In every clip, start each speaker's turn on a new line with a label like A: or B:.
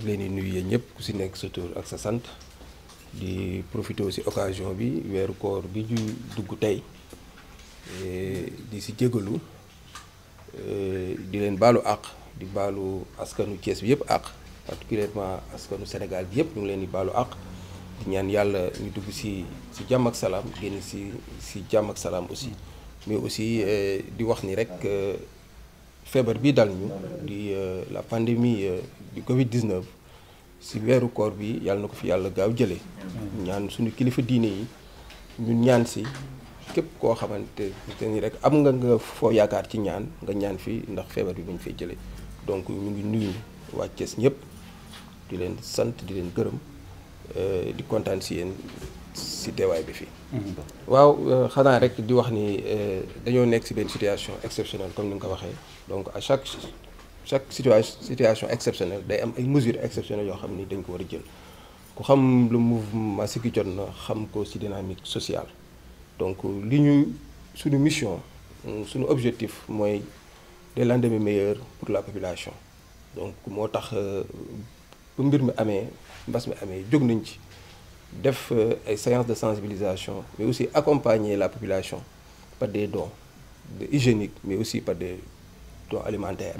A: leen di nuyu yéen ñëpp ku si nekk sa tur ak sa sant di profiter aussi occasion bi weeru koor bi ju dugg tey di si jégalu di leen baalu àq di baalu askanu Thiès bi yëpp àq particulièrement askanu Sénégal bi yëpp ñu ngi leen di baalu àq di ñaan yàlla ñu dugg si jàmm ak salaam génn si jàmm ak salaam aussi mais aussi di wax ni rek feebar bii dal ñu di la pandémie du Covid-19 si weeru koor bi yàlla na ko fi yàlla gaaw jëlee ñaan suñu kilifa diine yi ñun ñaan si képp koo xamante ni rek am nga foo yaakaar ci ñaan nga ñaan fii ndax feebar bi bu ñu fay jëlee donc ñu ngi nuyu waa Thiès ñëpp di leen sant di leen gërëm di kontaan si yéen si teewaay bi fii. waaw xanaa rek di wax ni dañoo nekk si benn situation exceptionnelle comme ni nga ko waxee donc à chaque situation exceptionnelle day am ay mesures exceptionnelles yoo xam ni dañ ko war a jël ku xam le mouvement Siggi Jotna xam ko si dynamique sociale donc li ñu suñu mission suñu objectif mooy des lendemains meilleurs pour la population donc moo tax bu mbir mi amee mbas mi amee jóg nañ ci def ay séances de sensibilisation mais aussi accompagner la population par des dons hygiéniques mais aussi par des dons alimentaires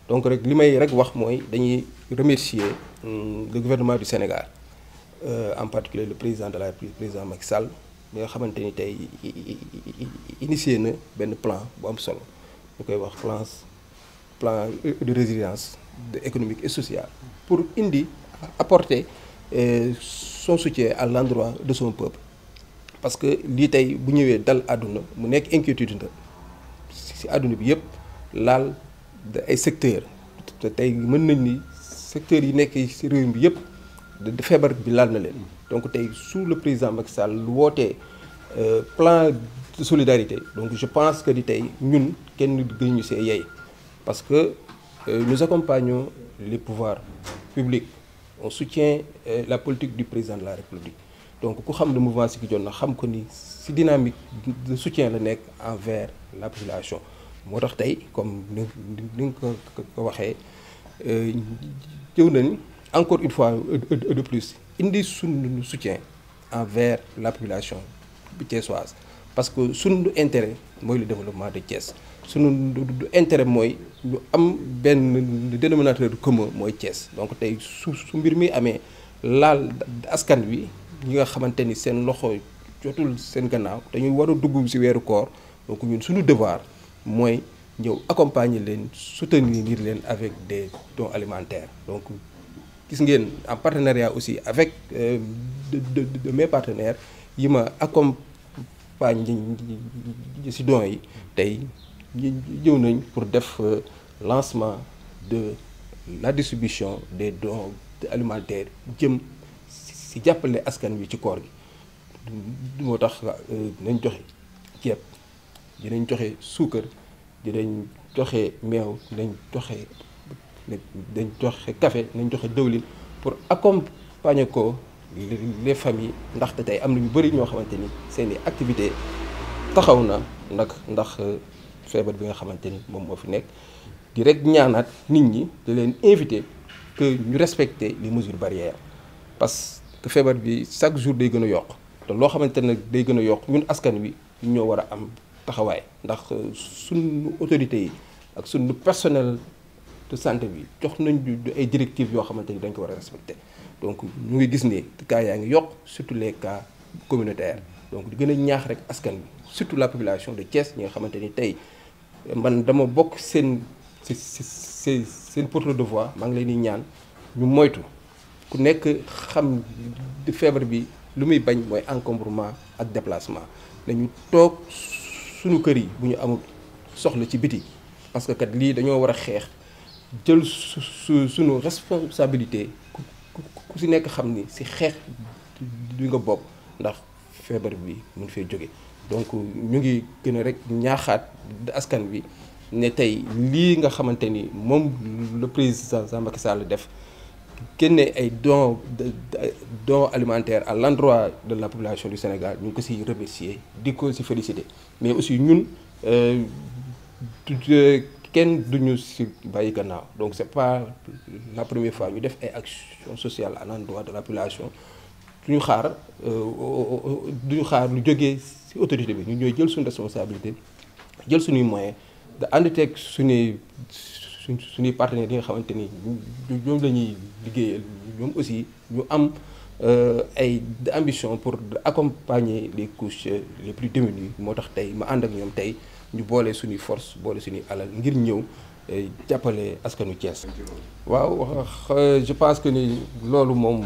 A: donc rek li may rek wax mooy dañuy remercier le gouvernement du Sénégal en particulier le président de la République président Macky Sall bi nga xamante ni tey initié na benn plan bu am solo ñu koy wax plan de résilience économique et sociale pour apporter son soutien à l'endroit de son peuple parce que lii tey bu ñëwee dal àdduna mu nekk inquiétude na si àdduna bi yëpp laal ay secteurs te tey mën nañ ni secteurs yi nekk si réew mi yëpp de feebar bi laal na leen donc tey sous le président Macky Sall lu wootee plan de solidarité donc je pense que di tey ñun kenn gën ñu see yey parce que nous accompagnons les pouvoirs publics on soutient la politique du président de la République donc ku xam le mouvement Siggi Jotna xam ko ni si dynamique de soutien la nekk envers la population moo tax tey comme ni nga ko waxee jëw nañ encore une fois de plus indi suñu soutien envers la population thiessoise parce que suñu intérêt mooy le développement de Thiès suñu intérêt mooy ñu am benn dénominateur commun mooy Thiès donc tey su mbir mi amee laal askan wi ñi nga xamante ni seen loxo jotul seen gannaaw dañu war a dugg ci weeru koor donc ñun suñu devoir mooy ñëw accompagner leen soutenir leen avec des dons alimentaires donc gis ngeen en partenariat aussi avec de mes partenaires yi ma accompagne ci dons yi tey ñëw nañ pour def lancement de la distribution des dons alimentaires jëm ci jàppale askan wi ci koor gi moo tax dinañ joxe ceeb dinañ joxe suukar dinañ joxe meew dinañ joxe café dinañ joxe dëwlin pour accompagner ko les familles ndaxte tey am na ñu bëri ñoo xamante ni seeni activité taxaw na ndax feebar bi nga xamante ni moom moo fi nekk di rek ñaanaat nit ñi di leen inviter que ñu respecter les mesures barrières parce que feebar bi chaque jour day gën a yokk te loo xamante ne day gën a yokk ñun askan wi ñoo war a am taxawaay ndax suñu autorités yi ak suñu personnel de santé bi jox nañ ay directives yoo xamante ni dañ ko war a respecter donc ñu ngi gis ni cas yaa ngi yokk surtout les cas communautaires donc di gën a ñaax rek askan bi surtout la population de Thiès ñi nga xamante ni tey man dama bokk seen porte de voix maa ngi leen di ñaan ñu moytu ku nekk xam di feebar bi lu muy bañ mooy encombrement ak déplacement nañu toog suñu kër yi bu ñu amul soxla ci biti parce que kat lii dañoo war a xeex jël suñu responsabilité ku si nekk xam ni si xeex bi nga bokk ndax feebar bi mun fee jóge donc ñu ngi gën a rek ñaaxaat askan bi ne tey lii nga xamante ni moom le président Macky Sall def génne ay dons alimentaires à l'endroit de la population du Sénégal ñu ngi ko si remercier di ko si féliciter mais aussi ñun kenn duñu si bàyyi gannaaw donc c'est pas la première fois ñu def ay action sociale à l'endroit de la population duñu xaar lu jógee ci autorité bi ñu ñooy jël suñu responsabilité jël suñuy moyens da ànd teeg suñuy partenaires yi nga xamante ni ñoom la ñuy liggéeyal ñoom aussi ñu am ay ambition pour accompagner les couches les plus démunies moo tax tey ma ànd ak ñoom tey ñu boole suñuy force boole suñuy alal ngir ñëw jàppale askanu Thiès. waaw je pense que ni loolu moom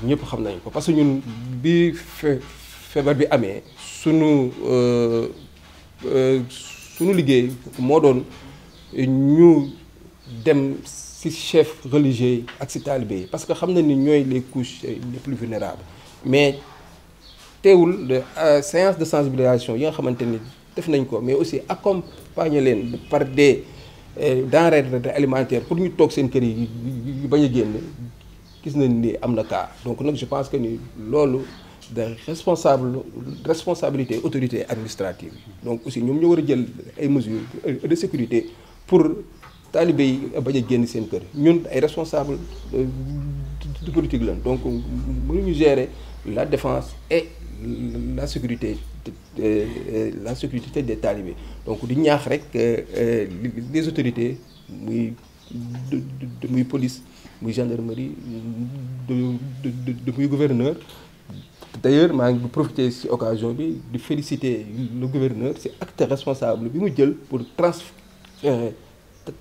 A: ñëpp xam nañ ko parce que ñun bi feebar bi amee suñu liggéey moo doon ñu dem ci chef religieux yi ak ci talibé yi parce que xam na ni ñooy les couches les plus vulnérables mais teewul séance de sensibilisation yi nga xamante ni def nañ ko mais aussi accompagner leen par des denrées alimentaires pour ñu toog seen kër yi bañ a génn gis nañ ni am na cas donc nag je pense que ni loolu de responsabilité autorité administrative donc aussi ñoom ñoo war a jël ay mesures de sécurité pour talibé yi bañ a génn seen kër ñun ay responsable de politique lañ donc mënuñu gérer la défense et la sécurité des talibés donc di ñaax rek les autorités muy police muy gendarmerie muy gouverneur d'ailleurs maa ngi profiter ci occasion bi di féliciter le gouverneur ci acte responsable bi mu jël pour transférer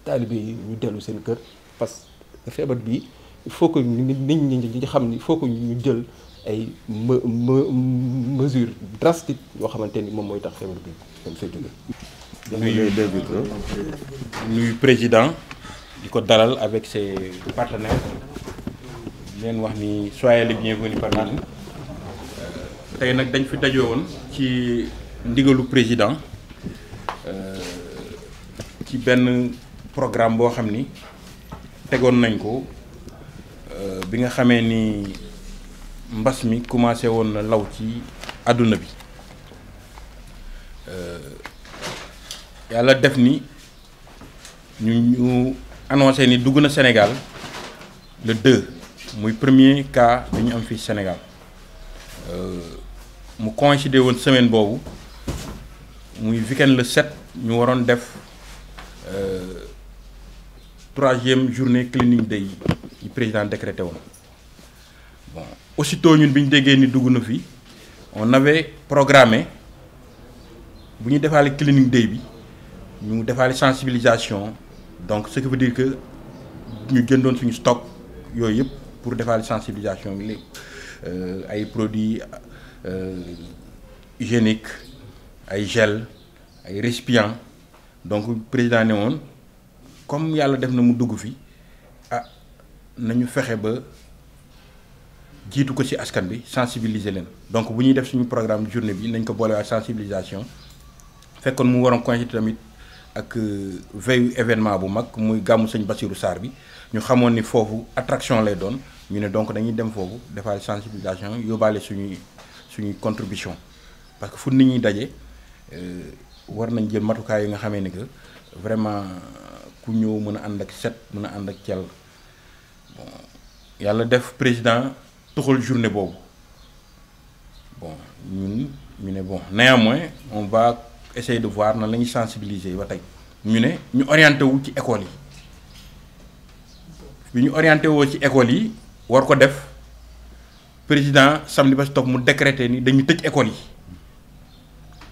A: talibé yi ñu dellu seen kër parce que feebar bi il faut que nit ñi xam ni il faut que ñu jël ay mesures drastiques yoo xamante ni moom mooy tax feebar bi dem fay jóge.
B: nuyu président di ko dalal avec ses partenaires leen wax ni soyez les bienvenus parmi nous. tey nag dañ fi dajoo woon ci ndigalu président ci benn programme boo xam ni tegoon nañ ko bi nga xamee ni mbas mi commencé woon na law ci àdduna bi yàlla def ni ñu annoncé ni dugg na Sénégal le 2 muy premier cas bi ñu am fii Sénégal mu coïncidé woon semaine boobu muy week-end le 7 ñu waroon def 3e journée cleaning day yi président décrété woon bon aussitôt ñun bi ñu déggee ni dugg na fi on avait programmé bu ñu defaale cleaning day bi ñu defaale sensibilisation donc ce qui veut dire que ñu jëndoon suñu stock yooyu yëpp pour defaale sensibilisation bi léegi ay produits hygiéniques ay gel ay récipients donc président ne woon comme yàlla def na mu dugg fi nañu fexe ba jiitu ko ci askan bi sensibiliser leen donc bu ñuy def suñu programme journée bi nañ ko boole ak sensibilisation fekkoon mu waroon coïncider tamit ak veille événement bu mag muy gàmmu sëñ Bassirou Sarr bi ñu xamoon ni foofu attraction lay doon ñu ne donc dañuy dem foofu defaale sensibilisation yóbbaale suñuy contribution parce que fu nit ñi daje war nañ jël matukaay yi nga xamee ni que vraiment ku ñëw mën a ànd ak set mën a ànd ak cel bon yàlla def président tuxal journée boobu bon ñun ñu ne bon néanmoins on va essayer de voir nan la ñuy sensibiliser ba tey ñu ne ñu orienté wu ci école yi bi ñu orienté woo ci école yi war ko def président samedi ba si topp mu décrété ni dañu tëj école yi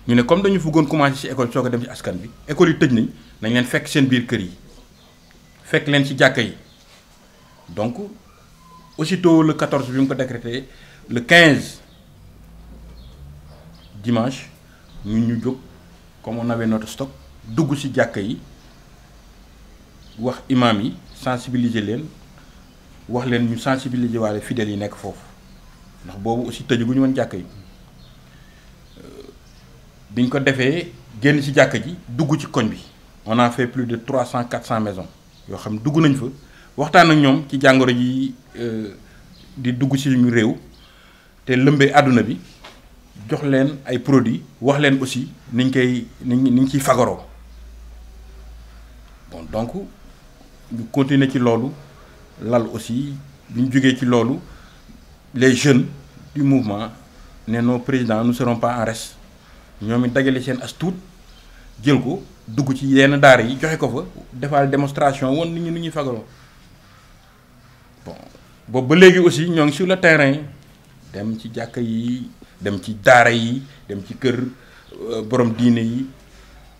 B: ñu ne comme dañu bëggoon commencé ci école soo ko dem ci askan bi école yi tëj nañ leen fekk seen biir kër yi fekk leen ci jàkka yi donc aussitôt le 14 bi mu ko décrété le 15 dimanche ñu jóg comme on avait notre stock dugg ci jàkka yi wax imam yi sensibiliser leen wax leen ñu sensibiliser waale fidèles yi nekk foofu ndax boobu aussi tëjuguñu woon jàkka yi biñ ko defee génn ci jàkka ji dugg ci koñ bi on a fait plus de 300-400 maisons yoo xam ne dugg nañ fa waxtaan ak ñoom ci jàngoro ji di dugg ci suñu réew te lëmbee àdduna bi jox leen ay produits wax leen aussi niñ ciy fagaroo bon donc ñu continuer ci loolu lal aussi bi ñu jógee ci loolu les jeunes du mouvement ne nos présidents ne seront pas en reste ñoom it dajale seen as tuut jël ko dugg ci yenn daara yi joxe ko fa defal démonstration woon nit ñi nu ñuy fagaloo bon boobu ba léegi aussi ñoo ngi sur le terrain dem ci jàkka yi dem ci daara yi dem ci kër borom diine yi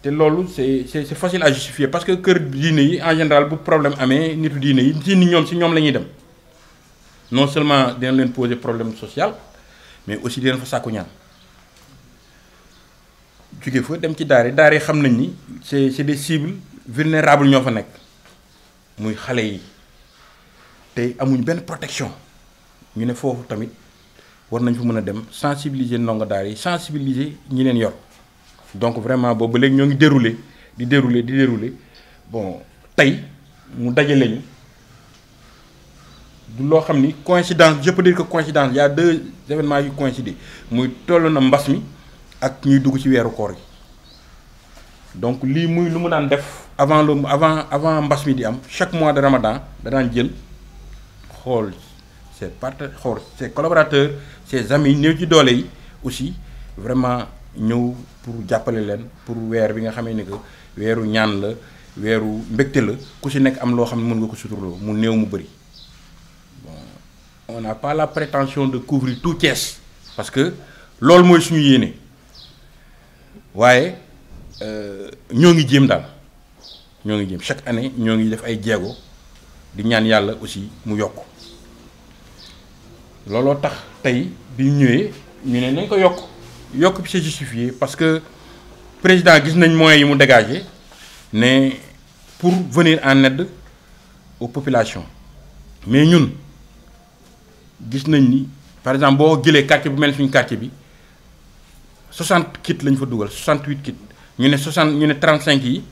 B: te loolu c'est facile à justifier parce que kër diine yi en général bu problème amee nitu diine yi ci ñoom si ñoom la ñuy dem non seulement dina leen poser problème social mais aussi dina fa sàkku ñaan jóge fa dem ci daara yi xam nañ ni c'est des cibles vulnérables ñoo fa nekk muy xale yi te amuñ benn protection ñu ne foofu tamit war nañ fa mën a dem sensibiliser ndongo daara yi sensibiliser ñi leen yor donc vraiment boobu ba léegi ñoo ngi dérouler bon tey mu dajale ñu du loo xam ni coïncidence je peux dire que coïncidence y a 2 événements yu coïncidé muy toll na mbas mi ak ñuy dugg ci weeru koor gi donc lii muy lu mu daan def avant mbas mi di am chaque mois de Ramadan da daan jël xool ses partenaires xool ses collaborateurs ses amis néew ci doole yi aussi vraiment ñëw pour jàppale leen pour weer bi nga xamee ni que weeru ñaan la weeru mbégte la ku ci nekk am loo xam ne mën nga ko suturloo mu néew mu bëri bon on n'a pas la prétention de couvrir tout Thiès parce que loolu mooy suñu yéene waaye ñoo ngi jéem daal ñoo ngi jéem chaque année ñoo ngi def ay jéego di ñaan yàlla aussi mu yokk looloo tax tey bi ñu ñëwee ñu ne nañ ko yokk bi c'est justifié parce que président gis nañ moyens yi mu dégagé ne pour venir en aide aux populations mais ñun gis nañ ni par exemple boo jëlee quartier bu mel suñu quartier bi 60 kits lañ fa dugal 68 kits ñu ne 35 yi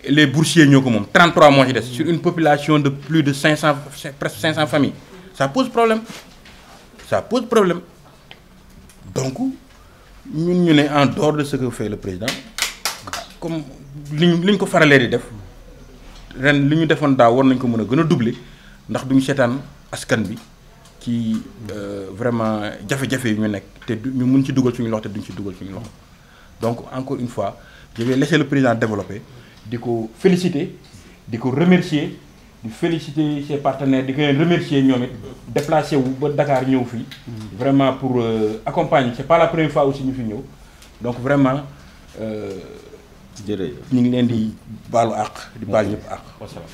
B: les boursiers ñoo ko moom 33 moo ci des sur une population de plus de 500 presque 500 familles ça pose problème donc ñun ñu ne en dehors de ce que fait le président comme li ñu ko faralee di def ren li ñu defoon daaw war nañ ko mën a gën a doubler ndax duñu seetaan askan bi ci vraiment jafe-jafe yi ñu nekk te ñu mun ci dugal suñu loxo te duñ ci dugal suñu loxo donc encore une fois je vais laisser le président développer di ko féliciter di ko remercier di féliciter ses partenaires di ko leen remercier ñoom it déplacé wu ba Dakar ñëw fii vraiment pour accompagner c'est pas la première fois aussi ñu fi ñëw donc vraiment
C: jërëjëf
B: ñu ngi leen di baalu àq di baal ñëpp àq wasalaam.